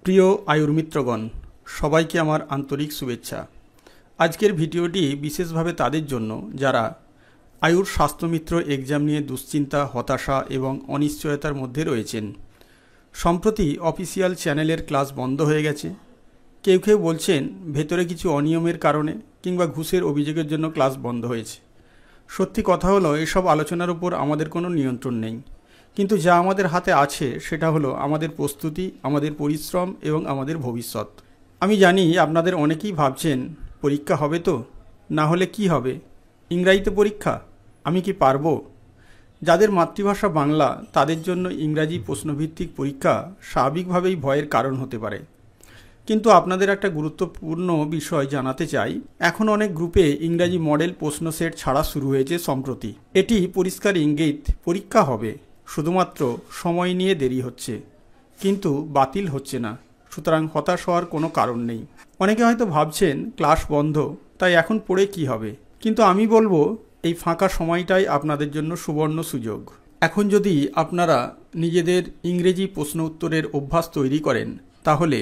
প্রিয় আয়ুর মিত্রগণ, সবাইকে আমার আন্তরিক শুভেচ্ছা। আজকের ভিডিওটি বিশেষভাবে তাদের জন্য যারা আয়ুর স্বাস্থ্যমিত্র এক্সাম নিয়ে দুশ্চিন্তা, হতাশা এবং অনিশ্চয়তার মধ্যে রয়েছেন। সম্প্রতি অফিসিয়াল চ্যানেলের ক্লাস বন্ধ হয়ে গেছে। কেউ কেউ বলছেন ভেতরে কিছু অনিয়মের কারণে কিংবা ঘুষের অভিযোগের জন্য ক্লাস বন্ধ হয়েছে। সত্যি কথা হলো, এসব আলোচনার উপর আমাদের কোনো নিয়ন্ত্রণ নেই, কিন্তু যা আমাদের হাতে আছে সেটা হলো আমাদের প্রস্তুতি, আমাদের পরিশ্রম এবং আমাদের ভবিষ্যৎ। আমি জানি আপনাদের অনেকেই ভাবছেন পরীক্ষা হবে তো, না হলে কি হবে, ইংরাজিতে পরীক্ষা, আমি কি পারবো? যাদের মাতৃভাষা বাংলা তাদের জন্য ইংরাজি প্রশ্নভিত্তিক পরীক্ষা স্বাভাবিকভাবেই ভয়ের কারণ হতে পারে। কিন্তু আপনাদের একটা গুরুত্বপূর্ণ বিষয় জানাতে চাই, এখন অনেক গ্রুপে ইংরাজি মডেল প্রশ্ন সেট ছাড়া শুরু হয়েছে সম্প্রতি। এটি পরিষ্কার ইঙ্গিত পরীক্ষা হবে, শুধুমাত্র সময় নিয়ে দেরি হচ্ছে, কিন্তু বাতিল হচ্ছে না। সুতরাং হতাশ হওয়ার কোনো কারণ নেই। অনেকে হয়তো ভাবছেন ক্লাস বন্ধ, তাই এখন পড়ে কি হবে, কিন্তু আমি বলবো এই ফাঁকা সময়টাই আপনাদের জন্য সুবর্ণ সুযোগ। এখন যদি আপনারা নিজেদের ইংরেজি প্রশ্ন উত্তরের অভ্যাস তৈরি করেন, তাহলে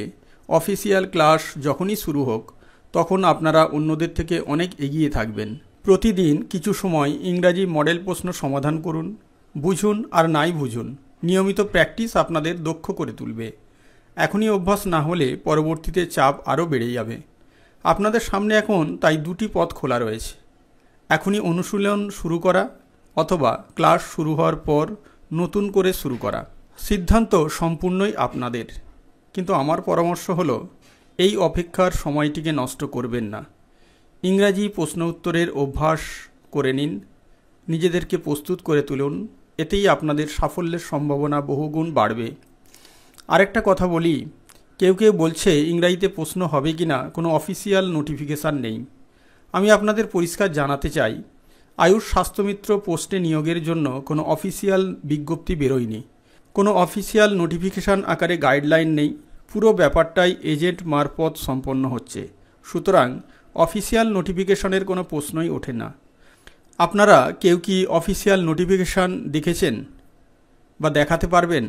অফিসিয়াল ক্লাস যখনই শুরু হোক তখন আপনারা অন্যদের থেকে অনেক এগিয়ে থাকবেন। প্রতিদিন কিছু সময় ইংরাজি মডেল প্রশ্ন সমাধান করুন, বুঝুন আর নাই বুঝুন, নিয়মিত প্র্যাকটিস আপনাদের দক্ষ করে তুলবে। এখনই অভ্যাস না হলে পরবর্তীতে চাপ আরও বেড়ে যাবে। আপনাদের সামনে এখন তাই দুটি পথ খোলা রয়েছে, এখনই অনুশীলন শুরু করা অথবা ক্লাস শুরু হওয়ার পর নতুন করে শুরু করা। সিদ্ধান্ত সম্পূর্ণই আপনাদের, কিন্তু আমার পরামর্শ হলো এই অপেক্ষার সময়টিকে নষ্ট করবেন না। ইংরাজি প্রশ্ন উত্তরের অভ্যাস করে নিন, নিজেদেরকে প্রস্তুত করে তুলুন, এতেই আপনাদের সাফল্যের সম্ভাবনা বহুগুণ বাড়বে। আরেকটা কথা বলি, কেউ কেউ বলছে ইংরাজিতে প্রশ্ন হবে কি না কোনো অফিসিয়াল নোটিফিকেশান নেই। আমি আপনাদের পরিষ্কার জানাতে চাই, আয়ুষ স্বাস্থ্যমিত্র পোস্টে নিয়োগের জন্য কোনো অফিসিয়াল বিজ্ঞপ্তি বেরোয়নি, কোনো অফিসিয়াল নোটিফিকেশান আকারে গাইডলাইন নেই। পুরো ব্যাপারটাই এজেন্ট মারফত সম্পন্ন হচ্ছে, সুতরাং অফিসিয়াল নোটিফিকেশনের কোনো প্রশ্নই ওঠে না। আপনারা কেউ কি অফিসিয়াল নোটিফিকেশান দেখেছেন বা দেখাতে পারবেন?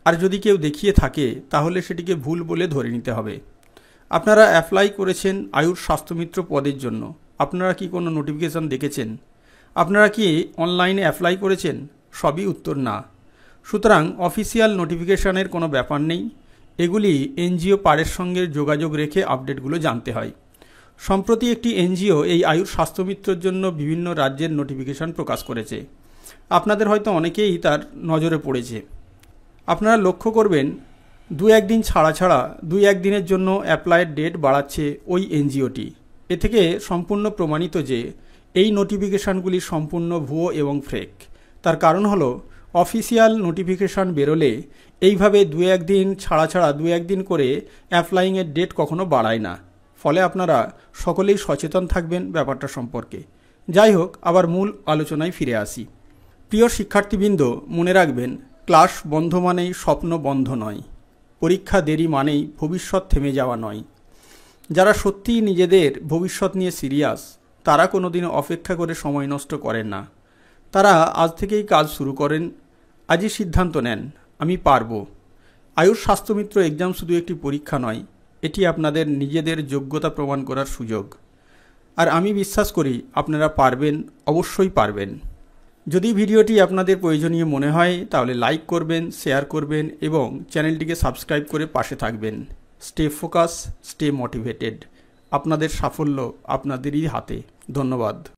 আর যদি কেউ দেখিয়ে থাকে তাহলে সেটিকে ভুল বলে ধরে নিতে হবে। আপনারা অ্যাপ্লাই করেছেন আয়ুষ স্বাস্থ্যমিত্র পদের জন্য, আপনারা কি কোনো নোটিফিকেশান দেখেছেন? আপনারা কি অনলাইনে অ্যাপ্লাই করেছেন? সবই উত্তর না। সুতরাং অফিসিয়াল নোটিফিকেশানের কোনো ব্যাপার নেই, এগুলি এনজিও পারের সঙ্গে যোগাযোগ রেখে আপডেটগুলো জানতে হয়। সম্প্রতি একটি এনজিও এই আয়ুষ স্বাস্থ্যমিত্রের জন্য বিভিন্ন রাজ্যের নোটিফিকেশান প্রকাশ করেছে। আপনাদের হয়তো অনেকেই তার নজরে পড়েছে। আপনারা লক্ষ্য করবেন 2-1 দিন ছাড়া 2-1 দিনের জন্য অ্যাপ্লাইয়ের ডেট বাড়াচ্ছে ওই এনজিওটি। এ থেকে সম্পূর্ণ প্রমাণিত যে এই নোটিফিকেশানগুলি সম্পূর্ণ ভুয়ো এবং ফেক। তার কারণ হলো অফিসিয়াল নোটিফিকেশান বেরোলে এইভাবে 2-1 দিন ছাড়া 2-1 দিন করে অ্যাপ্লাইংয়ের ডেট কখনো বাড়ায় না। ফলে আপনারা সকলেই সচেতন থাকবেন ব্যাপারটা সম্পর্কে। যাই হোক, আবার মূল আলোচনায় ফিরে আসি। প্রিয় শিক্ষার্থীবৃন্দ, মনে রাখবেন ক্লাস বন্ধ মানেই স্বপ্ন বন্ধ নয়, পরীক্ষা দেরি মানেই ভবিষ্যৎ থেমে যাওয়া নয়। যারা সত্যিই নিজেদের ভবিষ্যৎ নিয়ে সিরিয়াস, তারা কোনোদিনও অপেক্ষা করে সময় নষ্ট করেন না। তারা আজ থেকেই কাজ শুরু করেন, আজই সিদ্ধান্ত নেন আমি পারবো। আয়ুষ স্বাস্থ্যমিত্র এক্সাম শুধু একটি পরীক্ষা নয়, এটি আপনাদের নিজেদের যোগ্যতা প্রমাণ করার সুযোগ। আর আমি বিশ্বাস করি আপনারা পারবেন, অবশ্যই পারবেন। যদি ভিডিওটি আপনাদের প্রয়োজনীয় মনে হয় তাহলে লাইক করবেন, শেয়ার করবেন এবং চ্যানেলটিকে সাবস্ক্রাইব করে পাশে থাকবেন। Stay focus, stay motivated. আপনাদের সাফল্য আপনাদেরই হাতে। ধন্যবাদ।